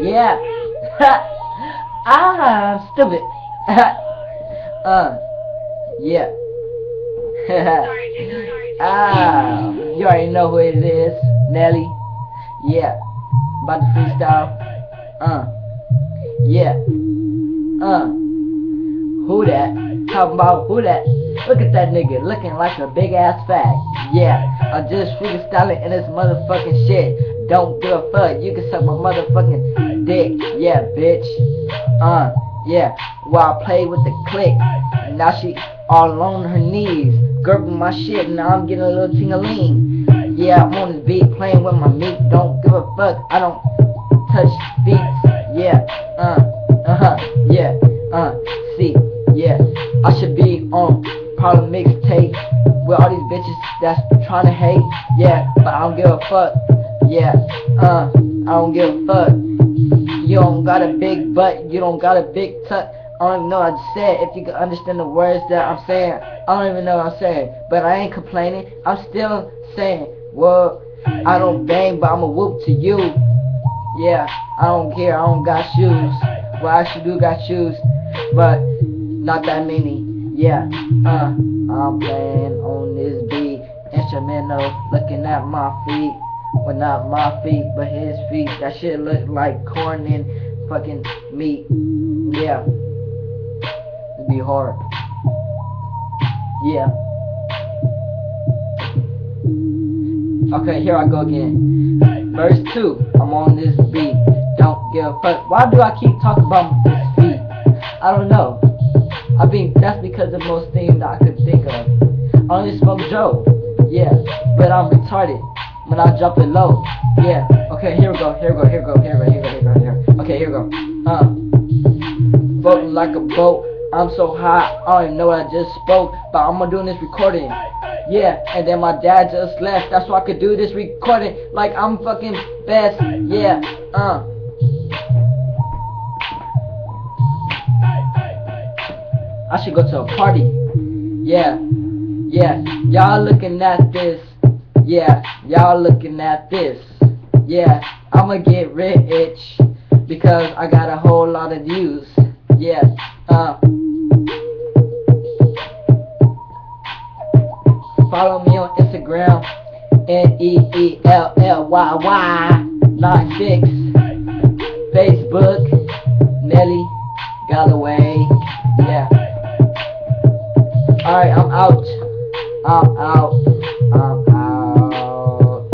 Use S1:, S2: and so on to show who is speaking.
S1: Yeah. Ah, stupid. Yeah. Ah, you already know who it is, Nelly. Yeah. About to freestyle. Yeah. Who that? Talking about who that? Look at that nigga, looking like a big ass fag. Yeah, I'm just freestyling in this motherfucking shit. Don't give a fuck, you can suck my motherfucking dick. Yeah, bitch. Yeah. While I play with the click, now she all on her knees, gurgling my shit. Now I'm getting a little ting-a-ling. Yeah, I'm on this beat, playing with my meat. Don't give a fuck, I don't touch beats. Yeah, yeah, see, yeah. I should be on Problem Mixtape with all these bitches that's trying to hate. Yeah, but I don't give a fuck. Yeah, I don't give a fuck. You don't got a big butt, you don't got a big tuck. I don't even know what I just said. If you can understand the words that I'm saying, I don't even know what I'm saying. But I ain't complaining, I'm still saying, well, I don't bang, but I'ma whoop to you. Yeah, I don't care, I don't got shoes. Well, I actually do got shoes, but not that many. Yeah, I'm playing on this beat, instrumental, looking at my feet. Well, not my feet, but his feet. That shit look like corn and fucking meat. Yeah, it'd be hard. Yeah. Okay, here I go again. Verse 2, I'm on this beat. Don't give a fuck. Why do I keep talking about this beat? I don't know. I think that's because of most things that I could think of. I only smoke Joe. Yeah, but I'm retarded when I jump it low. Yeah. Okay, here we go. Okay, here we go. Floating like a boat. I'm so high, I don't even know what I just spoke, but I'm gonna do this recording. Yeah, and then my dad just left. That's why I could do this recording like I'm fucking best. Yeah, I should go to a party. Yeah, y'all looking at this. Yeah, y'all looking at this. Yeah, I'ma get rich because I got a whole lot of views. Yeah, follow me on Instagram, NEELLYY96. Facebook, Nelly Galloway. Yeah. Alright, I'm out.